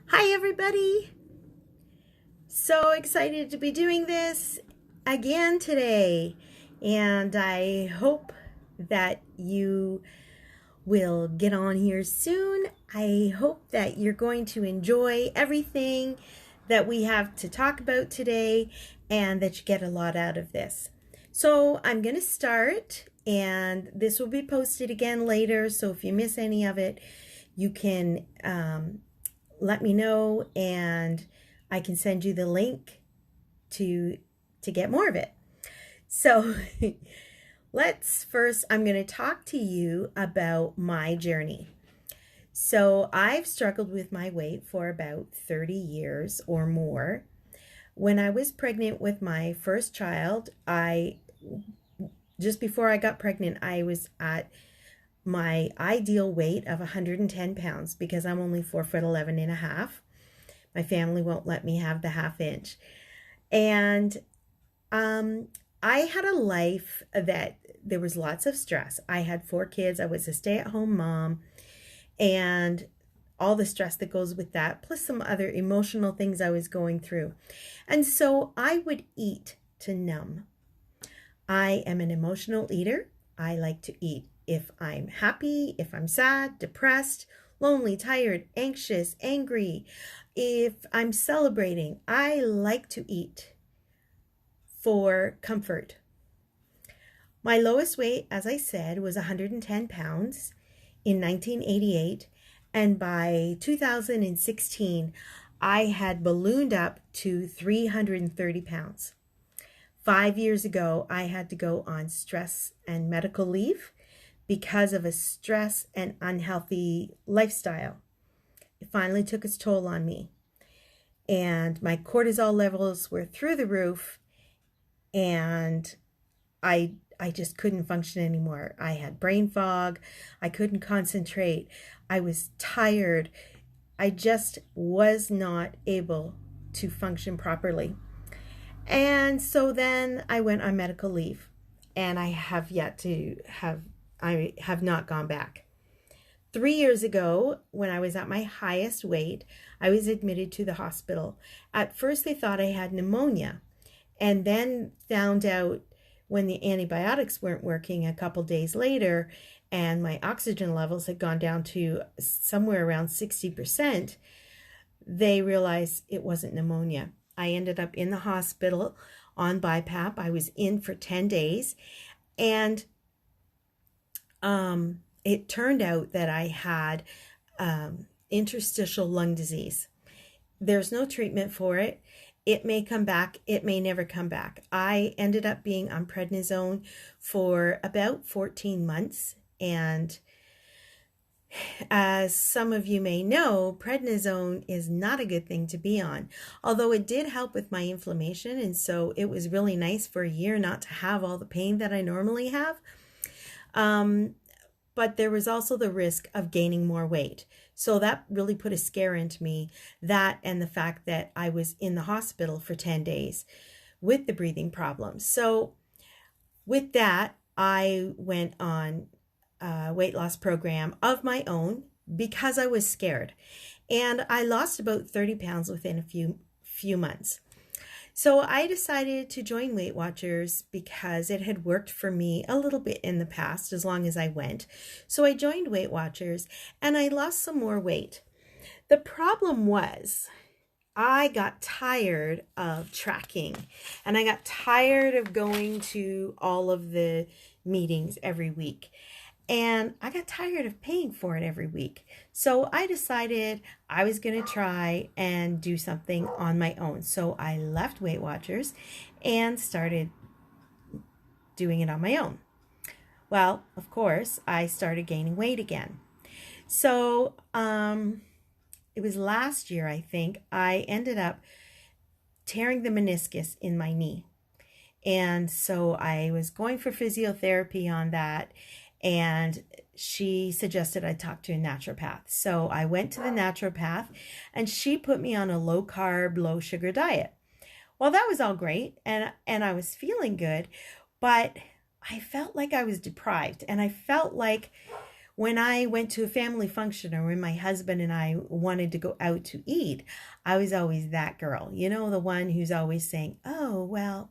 Hi, everybody. So excited to be doing this again today. And I hope that you will get on here soon. I hope that you're going to enjoy everything that we have to talk about today and that you get a lot out of this. So I'm going to start, and this will be posted again later. So if you miss any of it, you can let me know and I can send you the link to get more of it. So I'm going to talk to you about my journey. So I've struggled with my weight for about 30 years or more. When I was pregnant with my first child, just before I got pregnant, I was at my ideal weight of 110 pounds because I'm only 4'11" and a half. My family won't let me have the half inch. And I had a life that there was lots of stress. I had 4 kids. I was a stay-at-home mom, and all the stress that goes with that, plus some other emotional things I was going through. And so I would eat to numb. I am an emotional eater. I like to eat if I'm happy, if I'm sad, depressed, lonely, tired, anxious, angry. If I'm celebrating, I like to eat for comfort. My lowest weight, as I said, was 110 pounds in 1988. And by 2016, I had ballooned up to 330 pounds. 5 years ago, I had to go on stress and medical leave because of a stress and unhealthy lifestyle. It finally took its toll on me. And my cortisol levels were through the roof, and I just couldn't function anymore. I had brain fog. I couldn't concentrate. I was tired. I just was not able to function properly. And so then I went on medical leave, and I have not gone back. 3 years ago, when I was at my highest weight, I was admitted to the hospital. At first, they thought I had pneumonia, and then found out when the antibiotics weren't working a couple days later, and my oxygen levels had gone down to somewhere around 60%, they realized it wasn't pneumonia. I ended up in the hospital on BiPAP. I was in for 10 days, and it turned out that I had interstitial lung disease. There's no treatment for it. It may come back. It may never come back. I ended up being on prednisone for about 14 months. And as some of you may know, prednisone is not a good thing to be on, although it did help with my inflammation. And so it was really nice for a year not to have all the pain that I normally have. But there was also the risk of gaining more weight. So that really put a scare into me, that and the fact that I was in the hospital for 10 days with the breathing problems. So with that, I went on a weight loss program of my own because I was scared. And I lost about 30 pounds within a few months. So I decided to join Weight Watchers because it had worked for me a little bit in the past, as long as I went. So I joined Weight Watchers and I lost some more weight. The problem was I got tired of tracking, and I got tired of going to all of the meetings every week. And I got tired of paying for it every week. So I decided I was going to try and do something on my own. So I left Weight Watchers and started doing it on my own. Well, of course, I started gaining weight again. So it was last year, I think, I ended up tearing the meniscus in my knee. And so I was going for physiotherapy on that. And she suggested I talk to a naturopath. So I went to the naturopath, and she put me on a low carb, low sugar diet. Well, that was all great, and I was feeling good, but I felt like I was deprived, and I felt like When I went to a family function or when my husband and I wanted to go out to eat, I was always that girl, the one who's always saying, oh, well,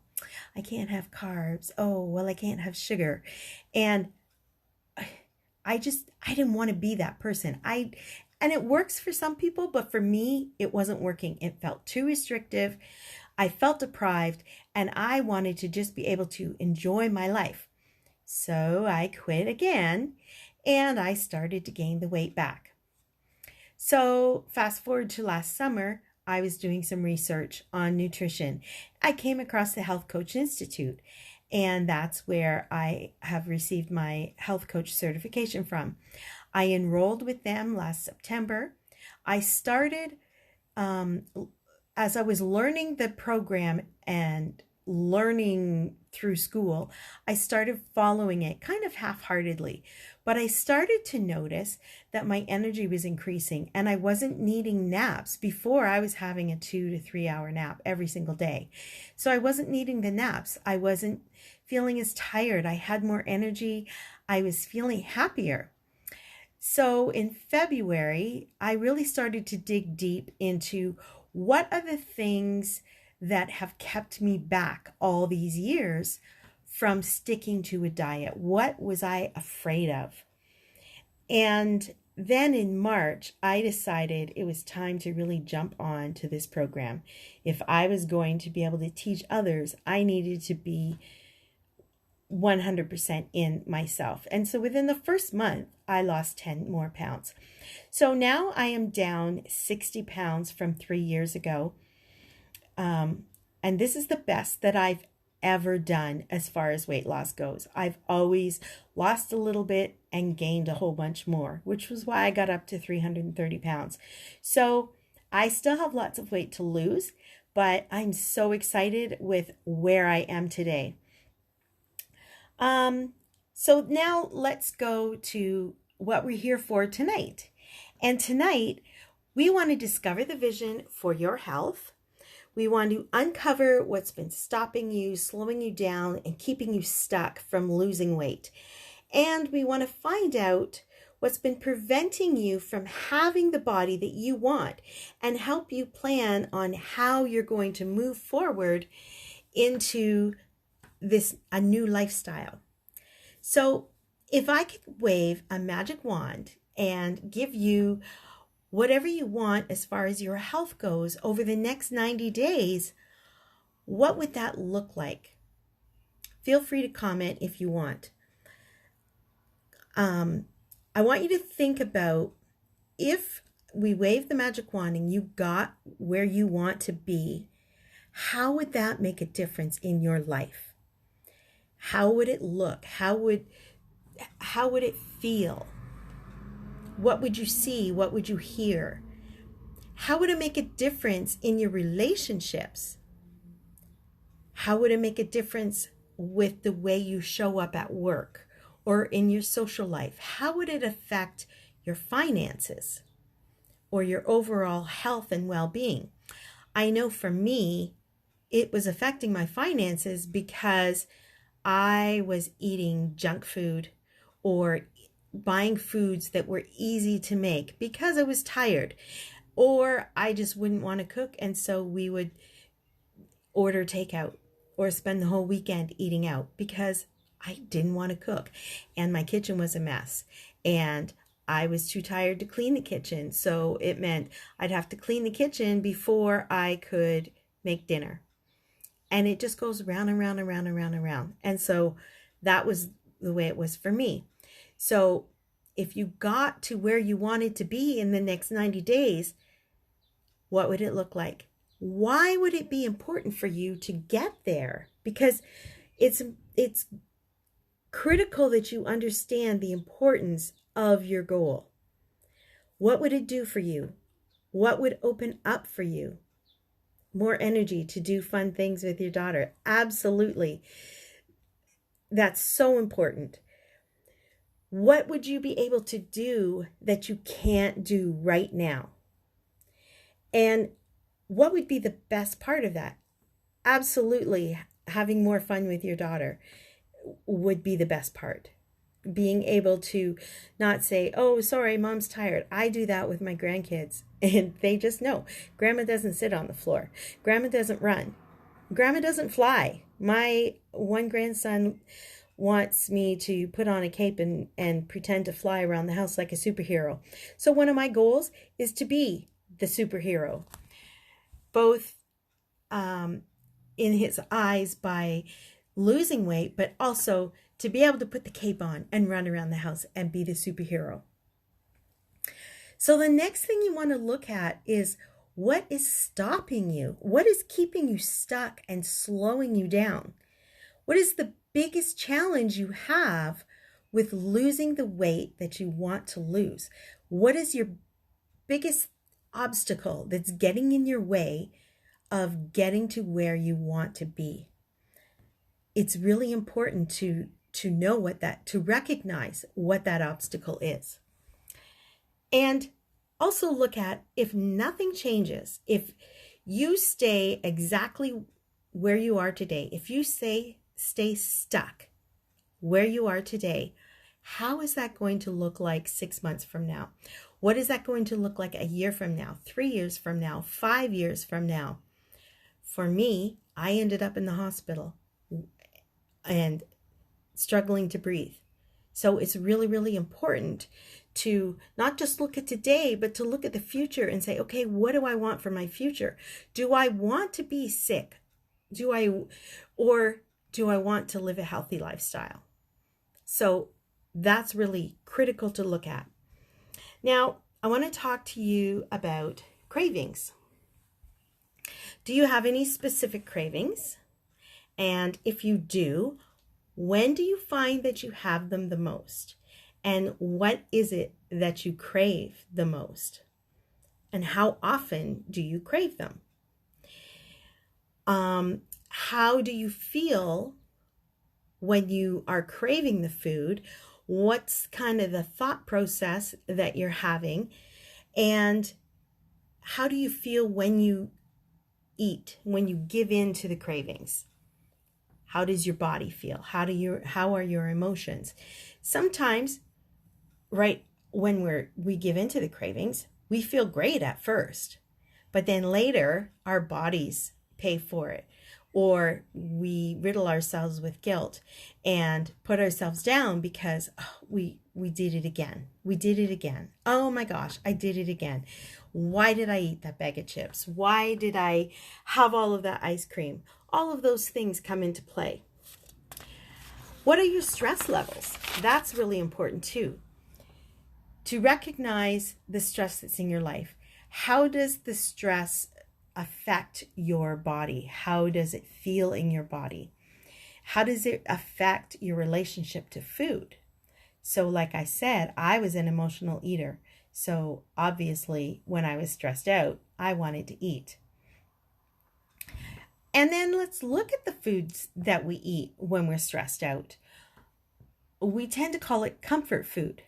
I can't have carbs. Oh, well, I can't have sugar. And I didn't want to be that person. And it works for some people, but for me, it wasn't working. It felt too restrictive. I felt deprived, and I wanted to just be able to enjoy my life. So I quit again, and I started to gain the weight back. So fast forward to last summer, I was doing some research on nutrition. I came across the Health Coach Institute, and that's where I have received my health coach certification from. I enrolled with them last September. I started, as I was learning the program and learning through school, I started following it kind of half-heartedly. But I started to notice that my energy was increasing and I wasn't needing naps. Before, I was having a 2 to 3 hour nap every single day. So I wasn't needing the naps. I wasn't feeling as tired. I had more energy. I was feeling happier. So in February, I really started to dig deep into what are the things that have kept me back all these years from sticking to a diet. What was I afraid of? And then in March, I decided it was time to really jump on to this program. If I was going to be able to teach others, I needed to be 100% in myself. And so within the first month, I lost 10 more pounds. So now I am down 60 pounds from 3 years ago. And this is the best that I've ever done as far as weight loss goes. I've always lost a little bit and gained a whole bunch more, which was why I got up to 330 pounds. So I still have lots of weight to lose, but I'm so excited with where I am today. So now let's go to what we're here for tonight. And tonight, we want to discover the vision for your health. We want to uncover what's been stopping you, slowing you down, and keeping you stuck from losing weight. And we want to find out what's been preventing you from having the body that you want and help you plan on how you're going to move forward into a new lifestyle. So if I could wave a magic wand and give you whatever you want as far as your health goes over the next 90 days, what would that look like? Feel free to comment if you want. I want you to think about, if we wave the magic wand and you got where you want to be, how would that make a difference in your life? How would it look? How would it feel? What would you see? What would you hear? How would it make a difference in your relationships? How would it make a difference with the way you show up at work or in your social life? How would it affect your finances or your overall health and well-being? I know for me, it was affecting my finances because I was eating junk food or buying foods that were easy to make because I was tired, or I just wouldn't want to cook. And so we would order takeout or spend the whole weekend eating out because I didn't want to cook and my kitchen was a mess and I was too tired to clean the kitchen. So it meant I'd have to clean the kitchen before I could make dinner. And it just goes round and round and round and round and round. And so that was the way it was for me. So if you got to where you wanted to be in the next 90 days, what would it look like? Why would it be important for you to get there? Because it's critical that you understand the importance of your goal. What would it do for you? What would open up for you? More energy to do fun things with your daughter. Absolutely. That's so important. What would you be able to do that you can't do right now? And what would be the best part of that? Absolutely, having more fun with your daughter would be the best part. being able to not say, oh, sorry, mom's tired. I do that with my grandkids, and they just know grandma doesn't sit on the floor. Grandma doesn't run. Grandma doesn't fly. My one grandson wants me to put on a cape and pretend to fly around the house like a superhero. So one of my goals is to be the superhero, both in his eyes by losing weight, but also to be able to put the cape on and run around the house and be the superhero. So the next thing you want to look at is, what is stopping you? What is keeping you stuck and slowing you down? What is the biggest challenge you have with losing the weight that you want to lose? What is your biggest obstacle that's getting in your way of getting to where you want to be? It's really important to know to recognize what that obstacle is. And also look at, if nothing changes, if you stay exactly where you are today, if you stay stuck where you are today, how is that going to look like 6 months from now? What is that going to look like a year from now, 3 years from now, 5 years from now? For me, I ended up in the hospital and struggling to breathe. So it's really, really important to not just look at today, but to look at the future and say, okay, what do I want for my future? Do I want to be sick? Or do I want to live a healthy lifestyle? So that's really critical to look at. Now, I want to talk to you about cravings. Do you have any specific cravings? And if you do, when do you find that you have them the most? And what is it that you crave the most? And how often do you crave them? How do you feel when you are craving the food? What's kind of the thought process that you're having? And how do you feel when you eat, when you give in to the cravings? How does your body feel? How are your emotions? Sometimes, right when we give into the cravings, we feel great at first, but then later our bodies pay for it, or we riddle ourselves with guilt and put ourselves down because we did it again. We did it again. Oh my gosh, I did it again. Why did I eat that bag of chips? Why did I have all of that ice cream? All of those things come into play. What are your stress levels? That's really important too. To recognize the stress that's in your life. How does the stress affect your body? How does it feel in your body? How does it affect your relationship to food? So like I said, I was an emotional eater. So obviously when I was stressed out, I wanted to eat. And then let's look at the foods that we eat when we're stressed out. We tend to call it comfort food.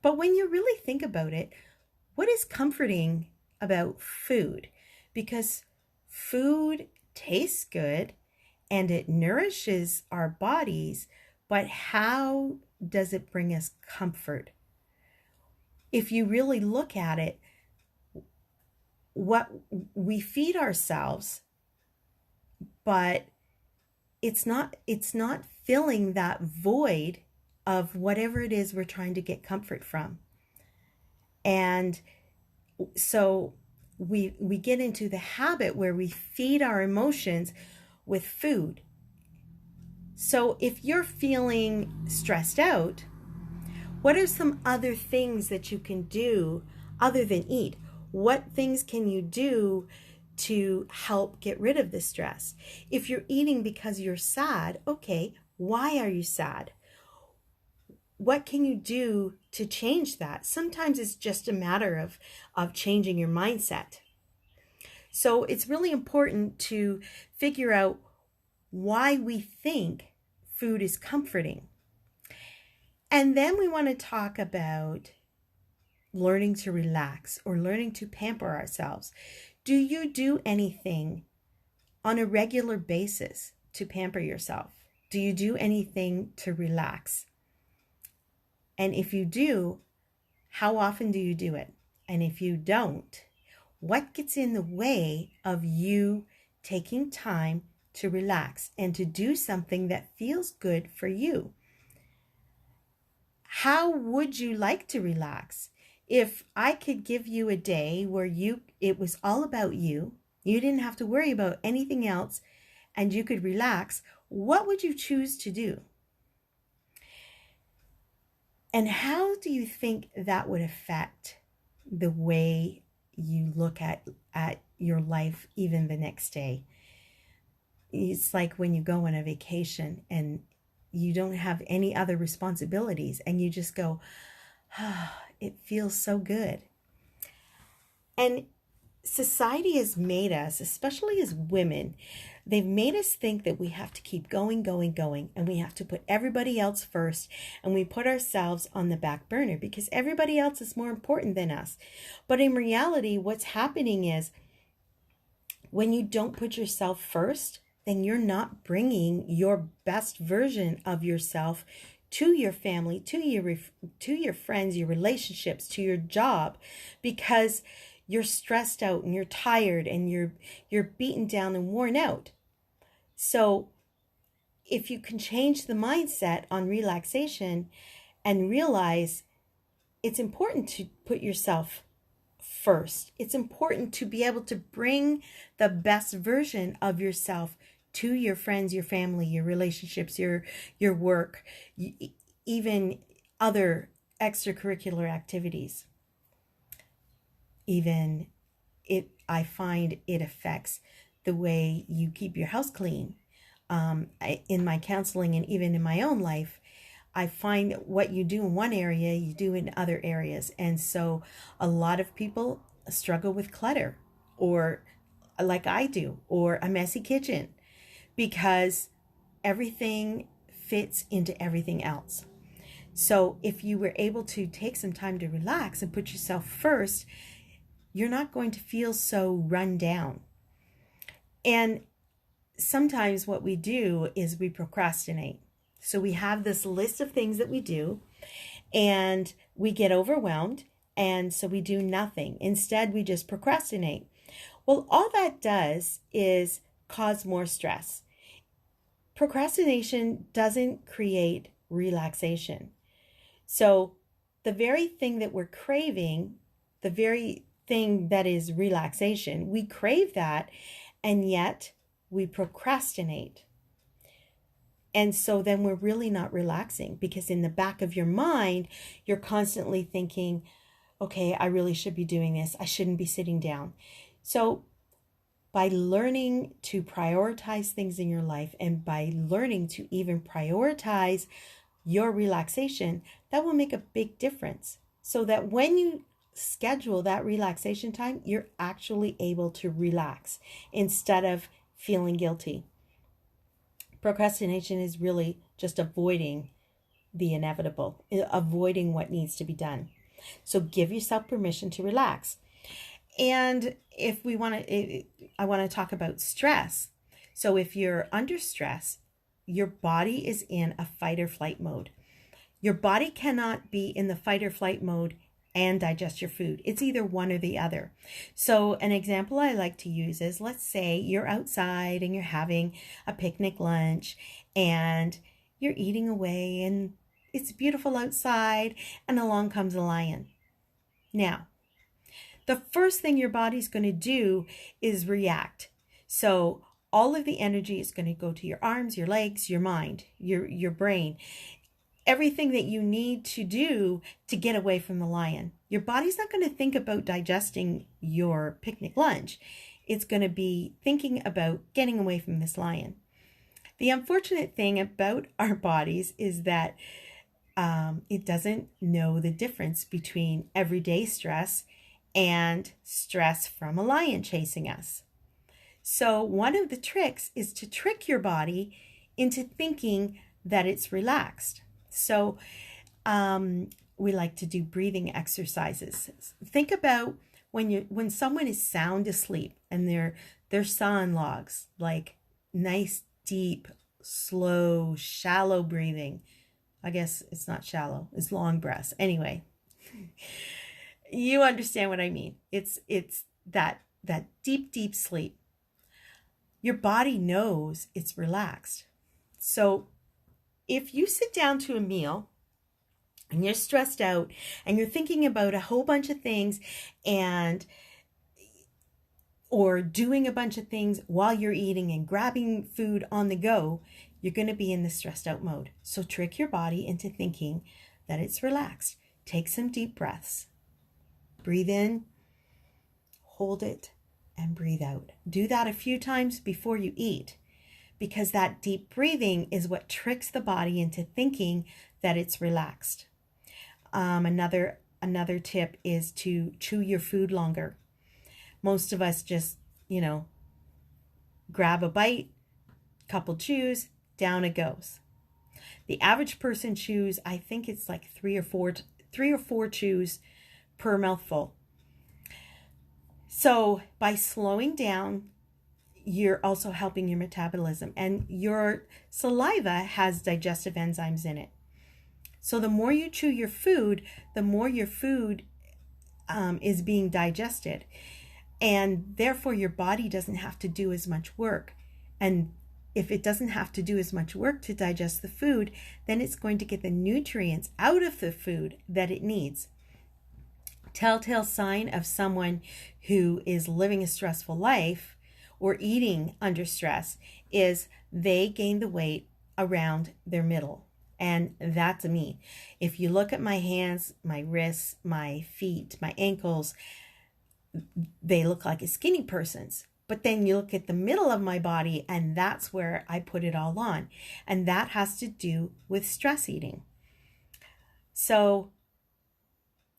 But when you really think about it, what is comforting about food? Because food tastes good and it nourishes our bodies, but how does it bring us comfort? If you really look at it, what we feed ourselves, but it's not filling that void of whatever it is we're trying to get comfort from. And so we get into the habit where we feed our emotions with food. So if you're feeling stressed out, what are some other things that you can do other than eat? What things can you do to help get rid of the stress? If you're eating because you're sad, okay, why are you sad? What can you do to change that? Sometimes it's just a matter of changing your mindset. So it's really important to figure out why we think food is comforting. And then we want to talk about learning to relax or learning to pamper ourselves. Do you do anything on a regular basis to pamper yourself? Do you do anything to relax? And if you do, how often do you do it? And if you don't, what gets in the way of you taking time to relax and to do something that feels good for you? How would you like to relax? If I could give you a day where it was all about you, you didn't have to worry about anything else, and you could relax, what would you choose to do? And how do you think that would affect the way you look at your life even the next day? It's like when you go on a vacation and you don't have any other responsibilities and you just go, ah, it feels so good. And society has made us, especially as women, they've made us think that we have to keep going, going, going, and we have to put everybody else first, and we put ourselves on the back burner because everybody else is more important than us. But in reality, what's happening is when you don't put yourself first, then you're not bringing your best version of yourself to your family, to your friends, your relationships, to your job, because you're stressed out and you're tired and you're beaten down and worn out. So if you can change the mindset on relaxation and realize it's important to put yourself first, it's important to be able to bring the best version of yourself to your friends, your family, your relationships, your work, even other extracurricular activities. Even I find it affects the way you keep your house clean. In my counseling and even in my own life, I find what you do in one area, you do in other areas. And so a lot of people struggle with clutter, or like I do, or a messy kitchen, because everything fits into everything else. So if you were able to take some time to relax and put yourself first, you're not going to feel so run down. And sometimes what we do is we procrastinate. So we have this list of things that we do and we get overwhelmed, and so we do nothing. Instead, we just procrastinate. Well, all that does is cause more stress. Procrastination doesn't create relaxation. So the very thing that we're craving, the very thing that is relaxation, we crave that, and yet we procrastinate. And so then we're really not relaxing, because in the back of your mind, you're constantly thinking, okay, I really should be doing this. I shouldn't be sitting down. So by learning to prioritize things in your life, and by learning to even prioritize your relaxation, that will make a big difference. So that when you schedule that relaxation time, you're actually able to relax instead of feeling guilty. Procrastination is really just avoiding the inevitable, avoiding what needs to be done. So give yourself permission to relax. And if we want to, I want to talk about stress. So if you're under stress, your body is in a fight or flight mode. Your body cannot be in the fight or flight mode and digest your food. It's either one or the other. So an example I like to use is, let's say you're outside and you're having a picnic lunch and you're eating away and it's beautiful outside, and along comes a lion. Now, the first thing your body's going to do is react. So all of the energy is going to go to your arms, your legs, your mind, your brain. Everything that you need to do to get away from the lion. Your body's not going to think about digesting your picnic lunch. It's going to be thinking about getting away from this lion. The unfortunate thing about our bodies is that it doesn't know the difference between everyday stress and stress from a lion chasing us. So one of the tricks is to trick your body into thinking that it's relaxed. So we like to do breathing exercises. Think about when someone is sound asleep and they're sawing logs, like nice, deep, slow, shallow breathing. I guess it's not shallow, it's long breaths. Anyway, you understand what I mean. It's that deep sleep. Your body knows it's relaxed. So if you sit down to a meal and you're stressed out and you're thinking about a whole bunch of things and or doing a bunch of things while you're eating and grabbing food on the go, you're going to be in the stressed out mode. So trick your body into thinking that it's relaxed. Take some deep breaths. Breathe in, hold it, and breathe out. Do that a few times before you eat, because that deep breathing is what tricks the body into thinking that it's relaxed. Another tip is to chew your food longer. Most of us just, grab a bite, couple chews, down it goes. The average person chews, I think it's like three or four chews per mouthful. So by slowing down, you're also helping your metabolism, and your saliva has digestive enzymes in it. So the more you chew your food, the more your food is being digested. And therefore, your body doesn't have to do as much work. And if it doesn't have to do as much work to digest the food, then it's going to get the nutrients out of the food that it needs. Telltale sign of someone who is living a stressful life or eating under stress is they gain the weight around their middle. And that's me. If you look at my hands, my wrists, my feet, my ankles, they look like a skinny person's. But then you look at the middle of my body, and that's where I put it all on. And that has to do with stress eating. So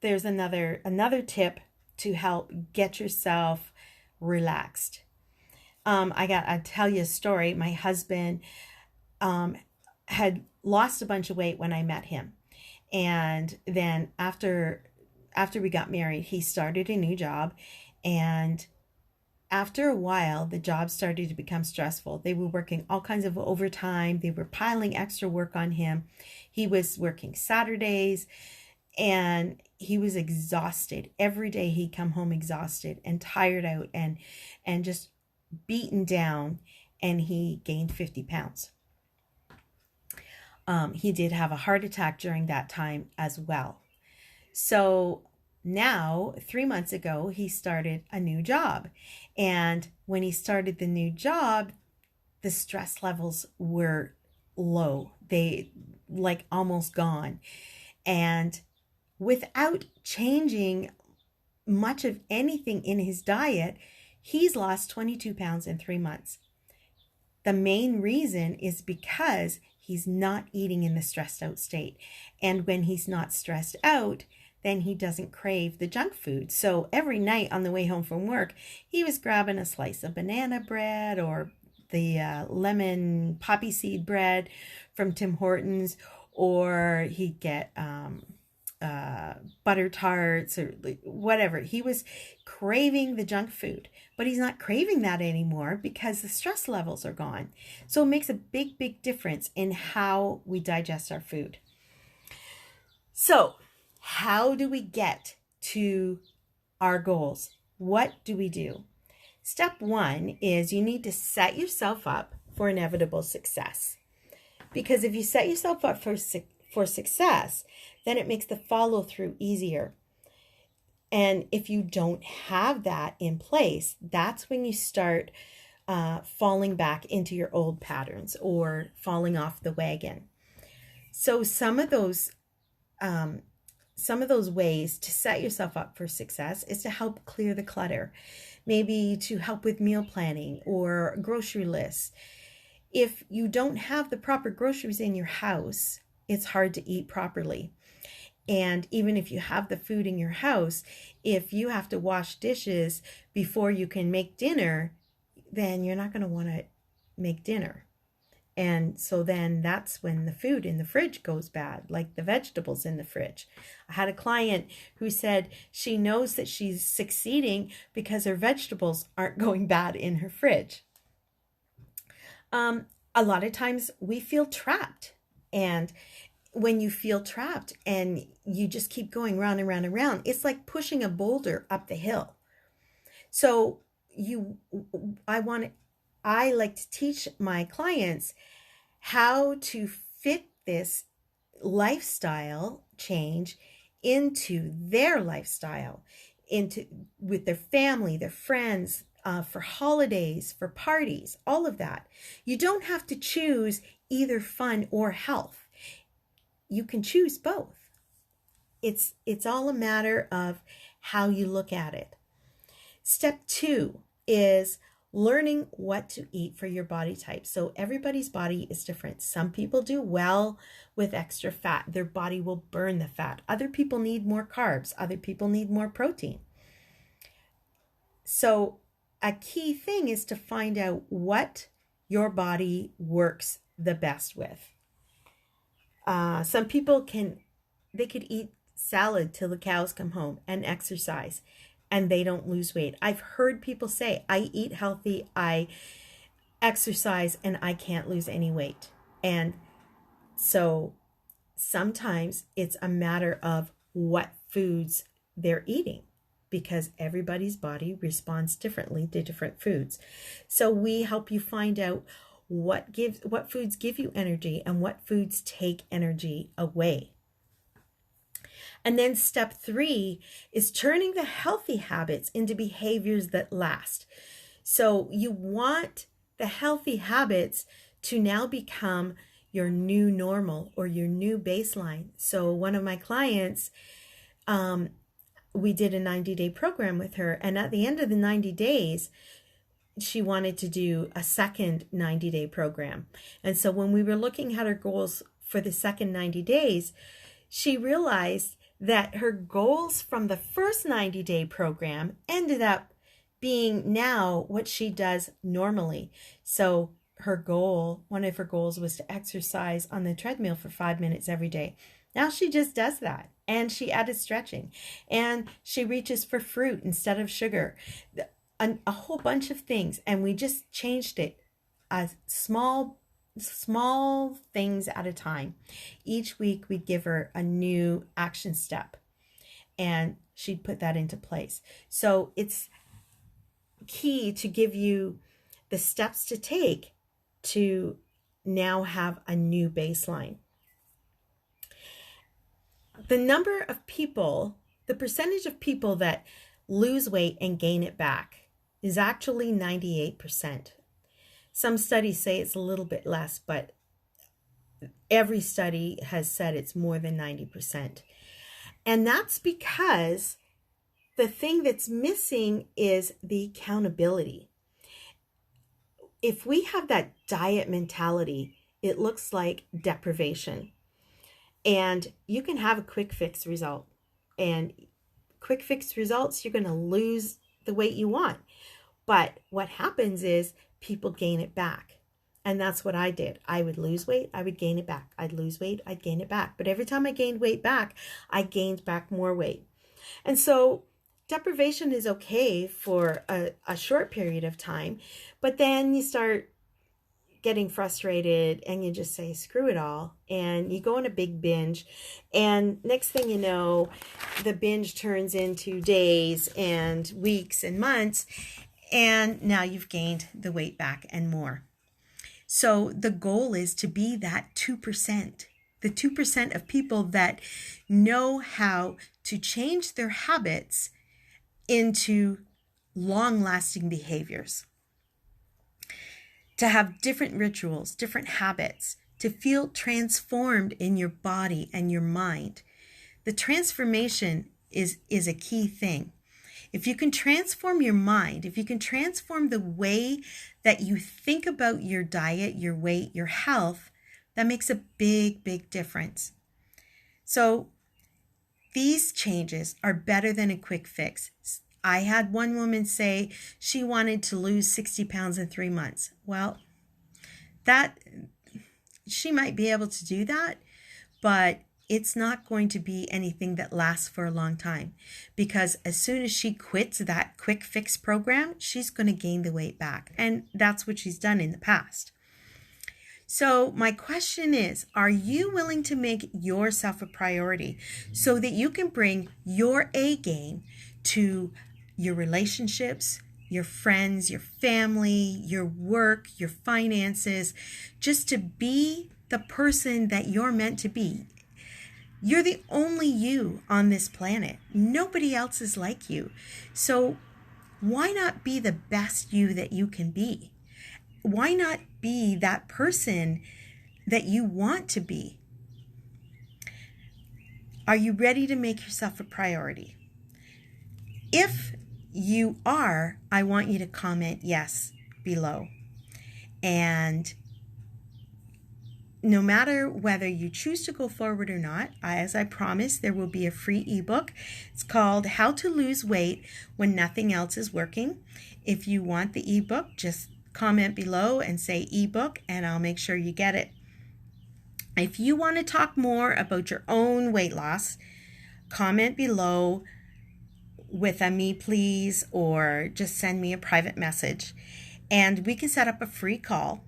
there's another tip to help get yourself relaxed. I'll tell you a story. My husband had lost a bunch of weight when I met him. And then after we got married, he started a new job, and after a while, the job started to become stressful. They were working all kinds of overtime. They were piling extra work on him. He was working Saturdays, and he was exhausted. Every day he'd come home exhausted and tired out and just beaten down, and he gained 50 pounds. He did have a heart attack during that time as well. So now, 3 months ago, he started a new job. And when he started the new job, the stress levels were low. They almost gone. And without changing much of anything in his diet, he's lost 22 pounds in 3 months. The main reason is because he's not eating in the stressed out state. And when he's not stressed out, then he doesn't crave the junk food. So every night on the way home from work, he was grabbing a slice of banana bread or the lemon poppy seed bread from Tim Hortons, or he'd get butter tarts or whatever. He was craving the junk food, but he's not craving that anymore because the stress levels are gone. So it makes a big difference in how we digest our food. So how do we get to our goals? What do we do? Step one is you need to set yourself up for inevitable success. Because if you set yourself up for success, then it makes the follow through easier. And if you don't have that in place, that's when you start falling back into your old patterns or falling off the wagon. So some of those ways to set yourself up for success is to help clear the clutter, maybe to help with meal planning or grocery lists. If you don't have the proper groceries in your house, it's hard to eat properly. And even if you have the food in your house, if you have to wash dishes before you can make dinner, then you're not going to want to make dinner. And so then that's when the food in the fridge goes bad, like the vegetables in the fridge. I had a client who said she knows that she's succeeding because her vegetables aren't going bad in her fridge. A lot of times we feel trapped, and when you feel trapped and you just keep going round and round and round, it's like pushing a boulder up the hill. So I like to teach my clients how to fit this lifestyle change into their lifestyle, into with their family, their friends, for holidays, for parties, all of that. You don't have to choose either fun or health. You can choose both. It's all a matter of how you look at it. Step 2 is learning what to eat for your body type. So everybody's body is different. Some people do well with extra fat. Their body will burn the fat. Other people need more carbs. Other people need more protein. So a key thing is to find out what your body works the best with. Some people could eat salad till the cows come home and exercise, and they don't lose weight. I've heard people say, I eat healthy, I exercise, and I can't lose any weight. And so sometimes it's a matter of what foods they're eating, because everybody's body responds differently to different foods. So we help you find out what foods give you energy and what foods take energy away. And then step 3 is turning the healthy habits into behaviors that last. So you want the healthy habits to now become your new normal or your new baseline. So one of my clients, we did a 90-day program with her, and at the end of the 90 days, she wanted to do a second 90-day program. And so when we were looking at her goals for the second 90 days, she realized that her goals from the first 90-day program ended up being now what she does normally. So one of her goals was to exercise on the treadmill for 5 minutes every day. Now she just does that, and she added stretching, and she reaches for fruit instead of sugar, a whole bunch of things. And we just changed it, small things at a time. Each week we'd give her a new action step, and she'd put that into place. So it's key to give you the steps to take to now have a new baseline. The percentage of people that lose weight and gain it back is actually 98%. Some studies say it's a little bit less, but every study has said it's more than 90%. And that's because the thing that's missing is the accountability. If we have that diet mentality, it looks like deprivation. And you can have a quick fix result. And quick fix results, you're going to lose the weight you want. But what happens is people gain it back. And that's what I did. I would lose weight, I would gain it back. I'd lose weight, I'd gain it back. But every time I gained weight back, I gained back more weight. And so deprivation is okay for a short period of time, but then you start getting frustrated and you just say, screw it all. And you go on a big binge. And next thing you know, the binge turns into days and weeks and months. And now you've gained the weight back and more. So the goal is to be that 2%, the 2% of people that know how to change their habits into long-lasting behaviors, to have different rituals, different habits, to feel transformed in your body and your mind. The transformation is a key thing. If you can transform your mind, if you can transform the way that you think about your diet, your weight, your health, that makes a big, big difference. So these changes are better than a quick fix. I had one woman say she wanted to lose 60 pounds in 3 months. Well, that she might be able to do that, but it's not going to be anything that lasts for a long time, because as soon as she quits that quick fix program, she's going to gain the weight back. And that's what she's done in the past. So my question is, are you willing to make yourself a priority so that you can bring your A game to your relationships, your friends, your family, your work, your finances, just to be the person that you're meant to be? You're the only you on this planet. Nobody else is like you. So why not be the best you that you can be? Why not be that person that you want to be? Are you ready to make yourself a priority? If you are, I want you to comment yes below. And no matter whether you choose to go forward or not, as I promised, there will be a free ebook. It's called How to Lose Weight When Nothing Else is Working. If you want the ebook, just comment below and say ebook, and I'll make sure you get it. If you want to talk more about your own weight loss, comment below with a me please, or just send me a private message, and we can set up a free call.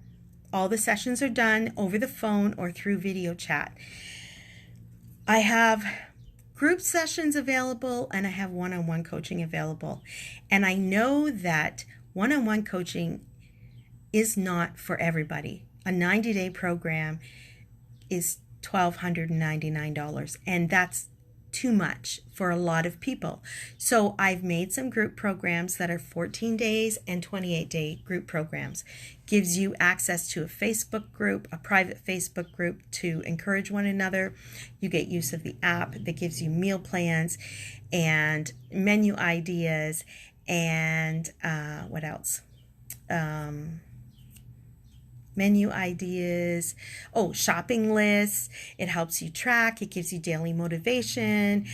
All the sessions are done over the phone or through video chat. I have group sessions available, and I have one-on-one coaching available. And I know that one-on-one coaching is not for everybody. A 90-day program is $1,299, and that's too much for a lot of people. So I've made some group programs that are 14 days and 28-day group programs. Gives you access to a Facebook group, a private Facebook group to encourage one another. You get use of the app that gives you meal plans and menu ideas and what else? Menu ideas, shopping lists. It helps you track. It gives you daily motivation.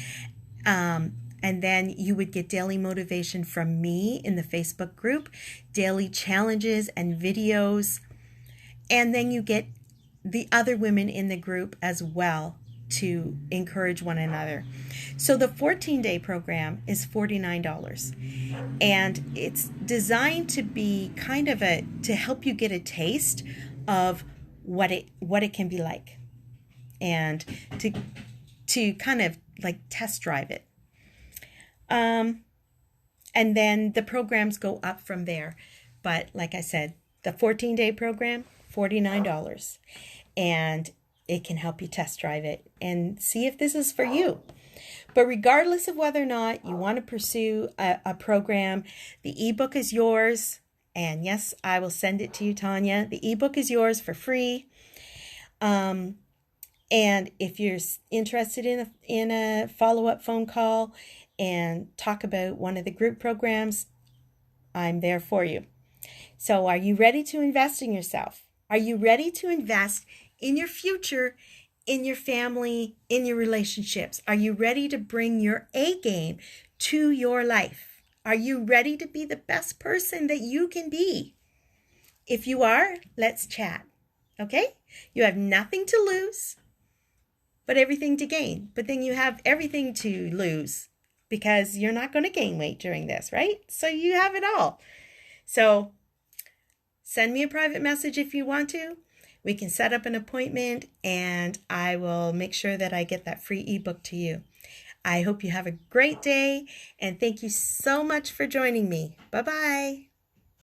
And then you would get daily motivation from me in the Facebook group, daily challenges and videos. And then you get the other women in the group as well to encourage one another. So the 14-day program is $49. And it's designed to be kind of to help you get a taste of what it can be like, and to kind of like test drive it. And then the programs go up from there. But like I said, the 14-day program, $49. And it can help you test drive it and see if this is for you. But regardless of whether or not you want to pursue a program, the ebook is yours. And yes, I will send it to you, Tanya. The ebook is yours for free. And if you're interested in a follow-up phone call and talk about one of the group programs, I'm there for you. So are you ready to invest in yourself? Are you ready to invest in your future, in your family, in your relationships? Are you ready to bring your A game to your life? Are you ready to be the best person that you can be? If you are, let's chat. Okay? You have nothing to lose, but everything to gain. But then you have everything to lose because you're not going to gain weight during this, right? So you have it all. So send me a private message if you want to. We can set up an appointment, and I will make sure that I get that free ebook to you. I hope you have a great day, and thank you so much for joining me. Bye-bye.